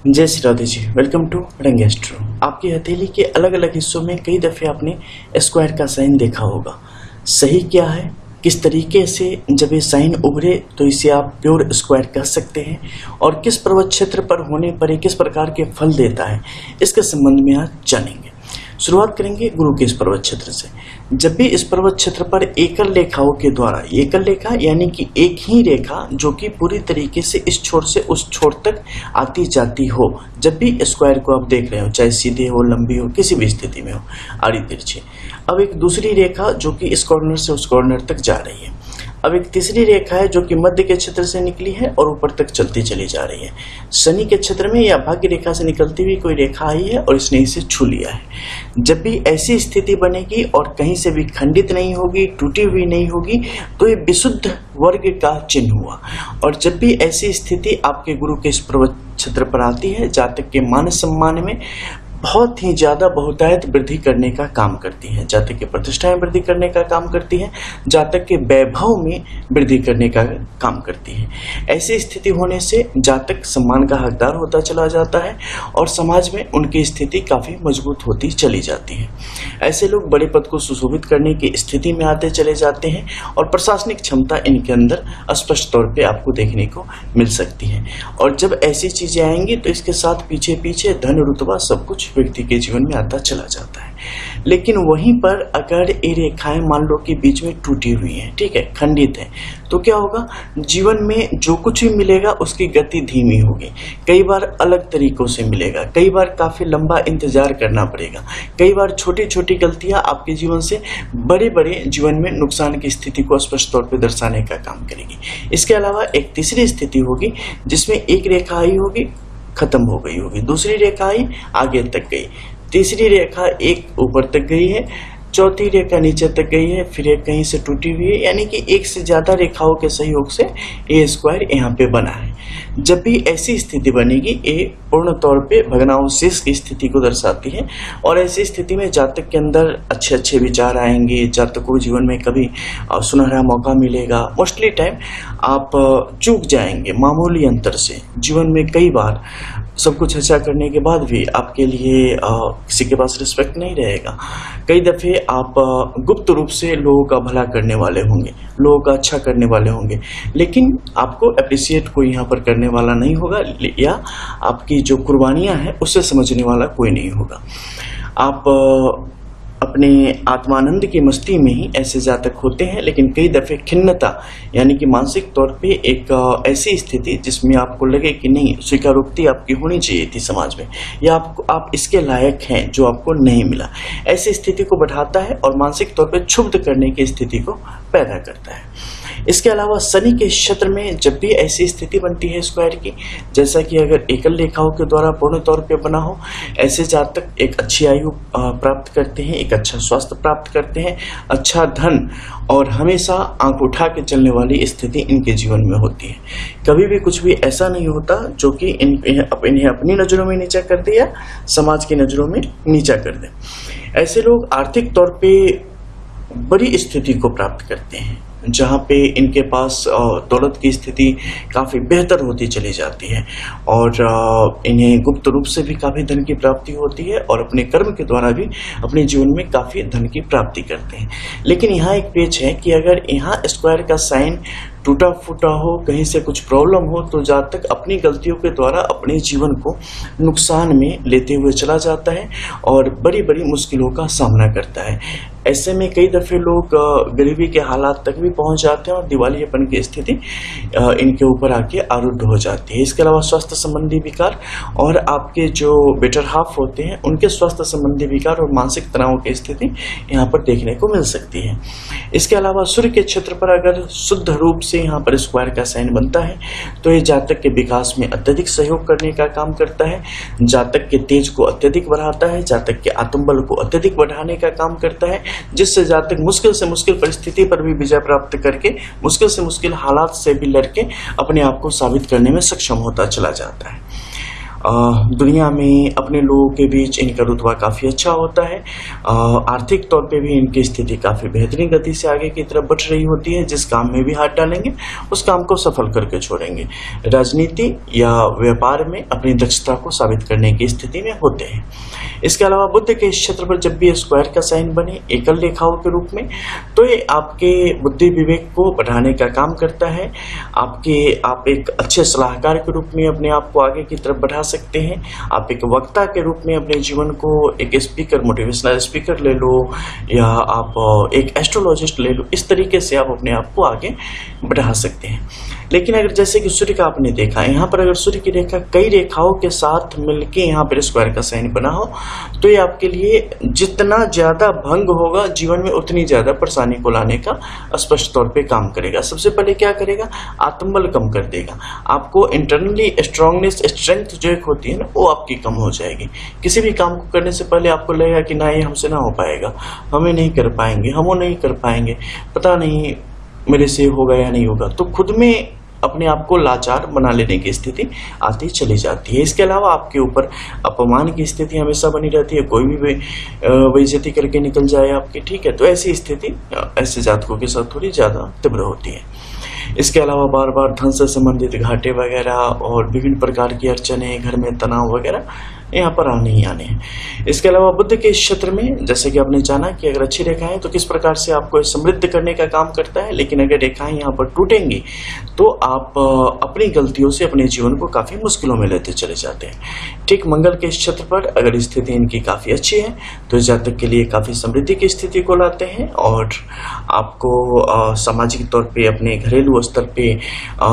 जय Shri Radhe ji. Welcome to रंग astro. आपकी हथेली के अलग अलग हिस्सों में कई दफ़े आपने स्क्वायर का साइन देखा होगा। सही क्या है, किस तरीके से जब ये साइन उभरे तो इसे आप प्योर स्क्वायर कह सकते हैं और किस पर्वत क्षेत्र पर होने पर ये किस प्रकार के फल देता है, इसके संबंध में आज जानेंगे। शुरुआत करेंगे गुरु के इस पर्वत क्षेत्र से। जब भी इस पर्वत क्षेत्र पर एकल रेखाओं के द्वारा, एकल रेखा यानी कि एक ही रेखा जो कि पूरी तरीके से इस छोर से उस छोर तक आती जाती हो, जब भी स्क्वायर को आप देख रहे हो, चाहे सीधे हो, लंबी हो, किसी भी स्थिति में हो, आड़ी तिरछी। अब एक दूसरी रेखा जो कि इस कॉर्नर से उस कॉर्नर तक जा रही है। अब एक तीसरी रेखा है जो कि मध्य के क्षेत्र से निकली है और ऊपर तक चलती चली जा रही है। शनि के क्षेत्र में या भाग्य रेखा से निकलती हुई कोई रेखा आई है और इसने इसे छू लिया है। जब भी ऐसी स्थिति बनेगी और कहीं से भी खंडित नहीं होगी, टूटी हुई नहीं होगी, तो ये विशुद्ध वर्ग का चिन्ह हुआ। और जब भी ऐसी स्थिति आपके गुरु के इस पर्वत क्षेत्र पर आती है, जातक के मान सम्मान में बहुत ही ज्यादा बहुतायत वृद्धि करने का काम करती है, जातक की प्रतिष्ठा में वृद्धि करने का काम करती है, जातक के वैभव में वृद्धि करने का काम करती है। ऐसी स्थिति होने से जातक सम्मान का हकदार होता चला जाता है और समाज में उनकी स्थिति काफी मजबूत होती चली जाती है। ऐसे लोग बड़े पद को सुशोभित करने की स्थिति में आते चले जाते हैं और प्रशासनिक क्षमता इनके अंदर स्पष्ट तौर पर आपको देखने को मिल सकती है। और जब ऐसी चीजें आएंगी तो इसके साथ पीछे पीछे धन, रुतबा, सब कुछ व्यक्ति के जीवन में आता चला जाता है। लेकिन वहीं पर अगर ये रेखाएं मान लो कि बीच में टूटी हुई हैं, ठीक है, खंडित है, तो क्या होगा, जीवन में जो कुछ भी मिलेगा उसकी गति धीमी होगी। कई बार अलग तरीकों से मिलेगा, कई बार काफी लंबा इंतजार करना पड़ेगा, कई बार छोटी छोटी गलतियां आपके जीवन से बड़े बड़े जीवन में नुकसान की स्थिति को स्पष्ट तौर पर दर्शाने का काम करेगी। इसके अलावा एक तीसरी स्थिति होगी जिसमें एक रेखा आई होगी, खत्म हो गई होगी, दूसरी रेखा आई आगे तक गई, तीसरी रेखा एक ऊपर तक गई है, चौथी रेखा नीचे तक गई है, फिर एक कहीं से टूटी हुई है, यानी कि एक से ज्यादा रेखाओं के सहयोग से ये स्क्वायर यहाँ पे बना है। जब भी ऐसी स्थिति बनेगी, ये पूर्ण तौर पे भग्नावशेष की स्थिति को दर्शाती है और ऐसी स्थिति में जातक के अंदर अच्छे अच्छे विचार आएंगे, जातक को जीवन में कभी सुनहरा मौका मिलेगा। मोस्टली टाइम आप चूक जाएंगे मामूली अंतर से। जीवन में कई बार सब कुछ अच्छा करने के बाद भी आपके लिए किसी के पास रिस्पेक्ट नहीं रहेगा। कई दफे आप गुप्त रूप से लोगों का भला करने वाले होंगे, लोगों का अच्छा करने वाले होंगे, लेकिन आपको अप्रिशिएट कोई यहाँ पर करने वाला नहीं होगा या आपकी जो कुर्बानियां हैं उससे समझने वाला कोई नहीं होगा। आप अपने आत्मानंद की मस्ती में ही ऐसे जातक होते हैं, लेकिन कई दफे खिन्नता यानी कि मानसिक तौर पे एक ऐसी स्थिति जिसमें आपको लगे कि नहीं, स्वीकारोक्ति आपकी होनी चाहिए थी समाज में, या आप इसके लायक हैं जो आपको नहीं मिला, ऐसी स्थिति को बढ़ाता है और मानसिक तौर पे क्षुब्ध करने की स्थिति को पैदा करता है। इसके अलावा शनि के क्षेत्र में जब भी ऐसी स्थिति बनती है स्क्वायर की, जैसा कि अगर एकल रेखाओं के द्वारा पूर्ण तौर पे बना हो, ऐसे जातक एक अच्छी आयु प्राप्त करते हैं, एक अच्छा स्वास्थ्य प्राप्त करते हैं, अच्छा धन और हमेशा आंख उठा के चलने वाली स्थिति इनके जीवन में होती है। कभी भी कुछ भी ऐसा नहीं होता जो कि इन्हें अपनी नजरों में नीचा कर दे या समाज की नजरों में नीचा कर दे। ऐसे लोग आर्थिक तौर पे बड़ी स्थिति को प्राप्त करते हैं, जहाँ पे इनके पास दौलत की स्थिति काफ़ी बेहतर होती चली जाती है और इन्हें गुप्त रूप से भी काफ़ी धन की प्राप्ति होती है और अपने कर्म के द्वारा भी अपने जीवन में काफ़ी धन की प्राप्ति करते हैं। लेकिन यहाँ एक पेच है कि अगर यहाँ स्क्वायर का साइन टूटा फूटा हो, कहीं से कुछ प्रॉब्लम हो, तो जातक अपनी गलतियों के द्वारा अपने जीवन को नुकसान में लेते हुए चला जाता है और बड़ी बड़ी मुश्किलों का सामना करता है। ऐसे में कई दफे लोग गरीबी के हालात तक भी पहुंच जाते हैं और दिवालियापन की स्थिति इनके ऊपर आके आरूढ़ हो जाती है। इसके अलावा स्वास्थ्य संबंधी विकार और आपके जो बेटर हाफ होते हैं उनके स्वास्थ्य संबंधी विकार और मानसिक तनाव की स्थिति यहाँ पर देखने को मिल सकती है। इसके अलावा सूर्य के क्षेत्र पर अगर शुद्ध रूप से यहाँ पर स्क्वायर का साइन बनता है तो ये जातक के विकास में अत्यधिक सहयोग करने का काम करता है, जातक के तेज को अत्यधिक बढ़ाता है, जातक के आत्मबल को अत्यधिक बढ़ाने का काम करता है, जिससे जातक मुश्किल से मुश्किल परिस्थिति पर भी विजय प्राप्त करके मुश्किल से मुश्किल हालात से भी लड़के अपने आप को साबित करने में सक्षम होता चला जाता है। दुनिया में अपने लोगों के बीच इनका रुतबा काफ़ी अच्छा होता है। आर्थिक तौर पे भी इनकी स्थिति काफ़ी बेहतरीन गति से आगे की तरफ बढ़ रही होती है। जिस काम में भी हाथ डालेंगे उस काम को सफल करके छोड़ेंगे। राजनीति या व्यापार में अपनी दक्षता को साबित करने की स्थिति में होते हैं। इसके अलावा बुध के इस क्षेत्र पर जब भी स्क्वायर का साइन बने एकल रेखाओं के रूप में, तो ये आपके बुद्धि विवेक को बढ़ाने का काम करता है। आप एक अच्छे सलाहकार के रूप में अपने आप को आगे की तरफ बढ़ा सकते हैं। आप एक वक्ता के रूप में अपने जीवन को, एक स्पीकर, मोटिवेशनल स्पीकर ले लो या आप एक एस्ट्रोलॉजिस्ट ले लो, इस तरीके से आप अपने आप को आगे बढ़ा सकते हैं। लेकिन अगर जैसे कि सूर्य का आपने देखा, यहाँ पर अगर सूर्य की रेखा कई रेखाओं के साथ मिलके यहाँ पर स्क्वायर का साइन बना हो, तो ये आपके लिए जितना ज्यादा भंग होगा जीवन में उतनी ज्यादा परेशानी को लाने का स्पष्ट तौर पे काम करेगा। सबसे पहले क्या करेगा, आत्मबल कम कर देगा। आपको इंटरनली स्ट्रांगनेस, स्ट्रेंथ जो एक होती है ना, वो आपकी कम हो जाएगी। किसी भी काम को करने से पहले आपको लगेगा कि ना ये हमसे ना हो पाएगा, हमें नहीं कर पाएंगे, हम वो नहीं कर पाएंगे, पता नहीं मेरे से होगा या नहीं होगा। तो खुद में अपने आप को लाचार बना लेने की स्थिति आती चली जाती है। इसके अलावा आपके ऊपर अपमान की स्थिति हमेशा बनी रहती है। कोई भी बेइज्जती करके निकल जाए आपकी, ठीक है, तो ऐसी स्थिति ऐसे जातकों के साथ थोड़ी ज्यादा तीव्र होती है। इसके अलावा बार बार धन से संबंधित घाटे वगैरह और विभिन्न प्रकार की अड़चने, घर में तनाव वगैरह यहाँ पर आने ही आने हैं। इसके अलावा बुध के इस क्षेत्र में जैसे कि आपने जाना कि अगर अच्छी रेखाएं तो किस प्रकार से आपको समृद्ध करने का काम करता है, लेकिन अगर रेखाएं यहाँ पर टूटेंगी तो आप अपनी गलतियों से अपने जीवन को काफी मुश्किलों में लेते चले जाते हैं। ठीक मंगल के इस क्षेत्र पर अगर स्थिति इनकी काफी अच्छी है तो इस जातक के लिए काफी समृद्धि की स्थिति को लाते हैं और आपको सामाजिक तौर पे, अपने घरेलू स्तर पे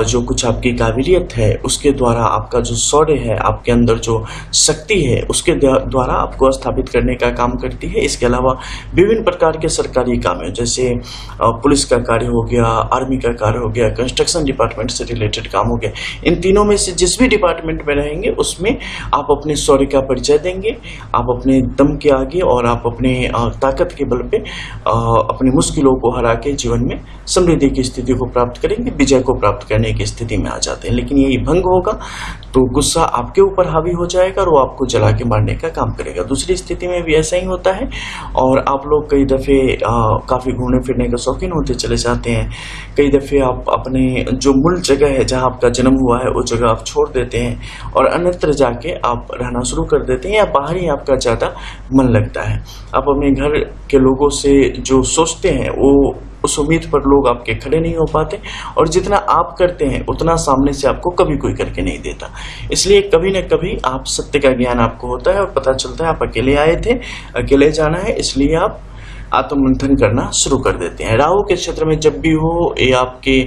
जो कुछ आपकी काबिलियत है उसके द्वारा, आपका जो शौर्य है, आपके अंदर जो शक्ति है, उसके द्वारा आपको स्थापित करने का काम करती है। इसके अलावा विभिन्न प्रकार के सरकारी काम है, जैसे पुलिस का कार्य हो गया, आर्मी का कार्य हो गया, कंस्ट्रक्शन डिपार्टमेंट से रिलेटेड काम हो गया। इन तीनों में से जिस भी डिपार्टमेंट में रहेंगे उसमें आप अपने शौर्य का परिचय देंगे, आप अपने दम के आगे और आप अपने ताकत के बल पे अपनी मुश्किलों को हरा के जीवन में समृद्धि की स्थिति को प्राप्त करेंगे, विजय को प्राप्त करने की स्थिति में आ जाते हैं। लेकिन यही भंग होगा तो गुस्सा आपके ऊपर हावी हो जाएगा और वो आपको जला के मारने का काम करेगा। दूसरी स्थिति में भी ऐसा ही होता है और आप लोग कई दफे काफी घूमने फिरने के शौकीन होते चले जाते हैं। कई दफे आप अपने जो मूल जगह है जहां आपका जन्म हुआ है वो जगह आप छोड़ देते हैं और अन्यत्र जाके आप रहना शुरू कर देते हैं या बाहर ही आपका ज्यादा मन लगता है। आप अपने घर के लोगों से जो सोचते हैं वो उस उम्मीद पर लोग आपके खड़े नहीं हो पाते और जितना आप करते हैं उतना सामने से आपको कभी कोई करके नहीं देता। इसलिए कभी न कभी आप सत्य का ज्ञान आपको होता है और पता चलता है आप अकेले आए थे, अकेले जाना है, इसलिए आप आत्ममंथन करना शुरू कर देते हैं। राहु के क्षेत्र में जब भी हो ये आपके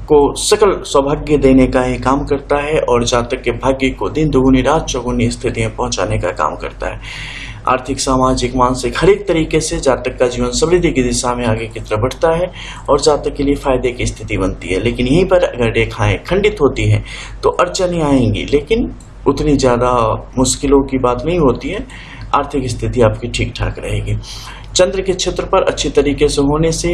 को सकल सौभाग्य देने का ही काम करता है और जातक के भाग्य को दिन दुगुनी रात चौगुनी स्थिति में पहुंचाने का काम करता है। आर्थिक, सामाजिक, मानसिक हर एक तरीके से जातक का जीवन समृद्धि की दिशा में आगे की तरफ बढ़ता है और जातक के लिए फायदे की स्थिति बनती है। लेकिन यहीं पर अगर रेखाएं खंडित होती हैं तो अड़चनें आएंगी, लेकिन उतनी ज्यादा मुश्किलों की बात नहीं होती है। आर्थिक स्थिति आपकी ठीक ठाक रहेगी। चंद्र के क्षेत्र पर अच्छी तरीके से होने से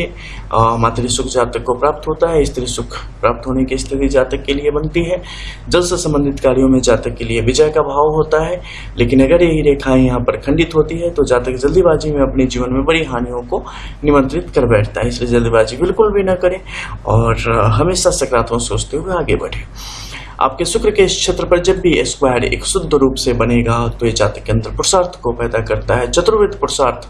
मातृ सुख जातक को प्राप्त होता है। स्त्री सुख प्राप्त होने की स्थिति जातक के लिए बनती है। जल से संबंधित कार्यों में जातक के लिए विजय का भाव होता है। लेकिन अगर यही रेखाएं यहाँ पर खंडित होती है तो जातक जल्दीबाजी में अपने जीवन में बड़ी हानियों को निमंत्रित कर बैठता है। इसलिए जल्दीबाजी बिल्कुल भी न करें और हमेशा सकारात्मक सोचते हुए आगे बढ़े। आपके शुक्र के इस क्षेत्र पर जब भी स्क्वायर एक शुद्ध रूप से बनेगा तो ये जातक के अंदर पुरुषार्थ को पैदा करता है। चतुर्विध पुरुषार्थ,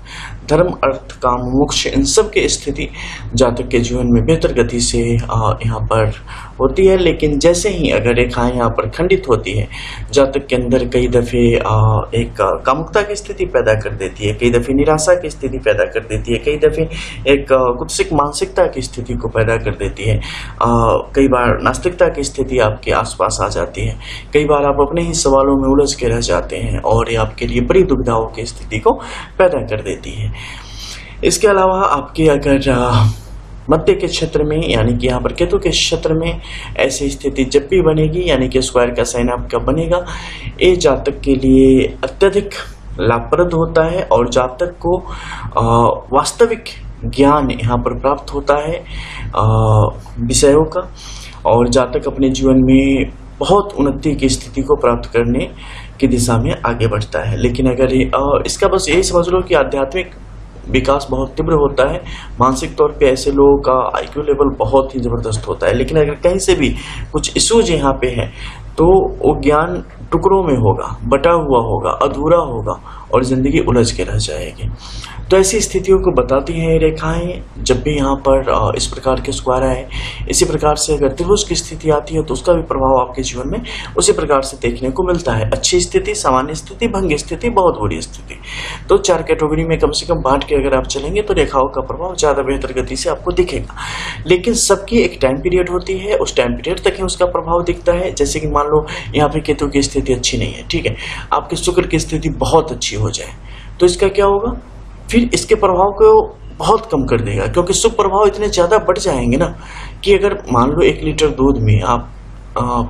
धर्म, अर्थ, काम, मोक्ष, इन सब की स्थिति जातक के जीवन में बेहतर गति से यहाँ पर होती है। लेकिन जैसे ही अगर रेखाएं यहाँ पर खंडित होती है, जातक के अंदर कई दफे एक कामुकता की स्थिति पैदा कर देती है, कई दफे निराशा की स्थिति पैदा कर देती है, कई दफे एक कुत्सिक मानसिकता की स्थिति को पैदा कर देती है। कई बार नास्तिकता की स्थिति आपके आसपास आ जाती है। कई बार आप अपने ही सवालों में उलझ के रह जाते हैं और ये आपके लिए बड़ी दुविधाओं की स्थिति को पैदा कर देती है। इसके अलावा आपके अगर मध्य के क्षेत्र में यानी कि यहाँ पर केतु के क्षेत्र में ऐसी स्थिति जब भी बनेगी, यानी कि स्क्वायर का साइन आपका बनेगा, ये जातक के लिए अत्यधिक लाभप्रद होता है और जातक को वास्तविक ज्ञान यहाँ पर प्राप्त होता है विषयों का, और जातक अपने जीवन में बहुत उन्नति की स्थिति को प्राप्त करने की दिशा में आगे बढ़ता है। लेकिन अगर इसका बस यही समझ लो कि आध्यात्मिक विकास बहुत तीव्र होता है, मानसिक तौर पे ऐसे लोगों का IQ लेवल बहुत ही जबरदस्त होता है। लेकिन अगर कहीं से भी कुछ इश्यूज यहाँ पे है तो वो ज्ञान टुकड़ों में होगा, बटा हुआ होगा, अधूरा होगा और जिंदगी उलझ के रह जाएगी। तो ऐसी स्थितियों को बताती हैं रेखाएं। जब भी यहाँ पर इस प्रकार के स्क्वायर आए, इसी प्रकार से अगर त्रिभुज की स्थिति आती है तो उसका भी प्रभाव आपके जीवन में उसी प्रकार से देखने को मिलता है। अच्छी स्थिति, सामान्य स्थिति, भंग स्थिति, बहुत बुरी स्थिति। तो 4 कैटेगरी में कम से कम बांट के अगर आप चलेंगे तो रेखाओं का प्रभाव ज्यादा बेहतर गति से आपको दिखेगा। लेकिन सबकी एक टाइम पीरियड होती है, उस टाइम पीरियड तक ही उसका प्रभाव दिखता है। जैसे कि मान लो यहाँ पे केतु की स्थिति अच्छी नहीं है, ठीक है, आपके शुक्र की स्थिति बहुत अच्छी हो जाए तो इसका क्या होगा, फिर इसके प्रभाव को बहुत कम कर देगा, क्योंकि शुभ प्रभाव इतने ज्यादा बढ़ जाएंगे ना कि अगर मान लो 1 लीटर दूध में आप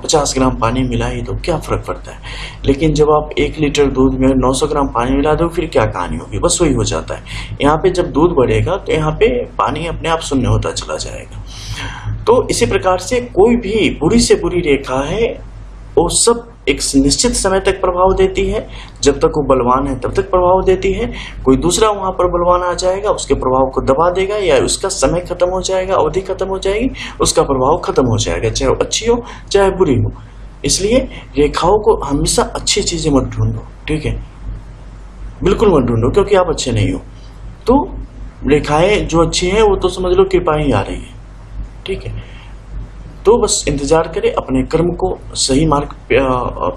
50 ग्राम पानी मिलाए तो क्या फर्क पड़ता है। लेकिन जब आप 1 लीटर दूध में 900 ग्राम पानी मिला दो फिर क्या कहानी होगी, बस वही हो जाता है। यहाँ पे जब दूध बढ़ेगा तो यहाँ पे पानी अपने आप शून्य होता चला जाएगा। तो इसी प्रकार से कोई भी बुरी से बुरी रेखा है वो सब एक निश्चित समय तक प्रभाव देती है, जब तक वो बलवान है तब तक प्रभाव देती है। कोई दूसरा वहां पर बलवान आ जाएगा, उसके प्रभाव को दबा देगा या उसका समय खत्म हो जाएगा, अवधि खत्म हो जाएगी, उसका प्रभाव खत्म हो जाएगा, चाहे वो अच्छी हो चाहे बुरी हो। इसलिए रेखाओं को हमेशा अच्छी चीजें मत ढूंढो, ठीक है, बिल्कुल मत ढूंढो, क्योंकि आप अच्छे नहीं हो। तो रेखाएं जो अच्छी हैं वो तो समझ लो कृपा ही आ रही है, ठीक है। तो बस इंतजार करें, अपने कर्म को सही मार्ग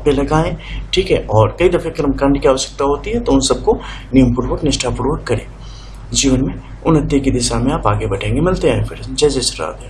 पे लगाएं, ठीक है। और कई दफे कर्मकांड की आवश्यकता होती है तो उन सबको नियम पूर्वक, निष्ठापूर्वक करें। जीवन में उन्नति की दिशा में आप आगे बढ़ेंगे। मिलते हैं फिर। जय जय श्री राधे।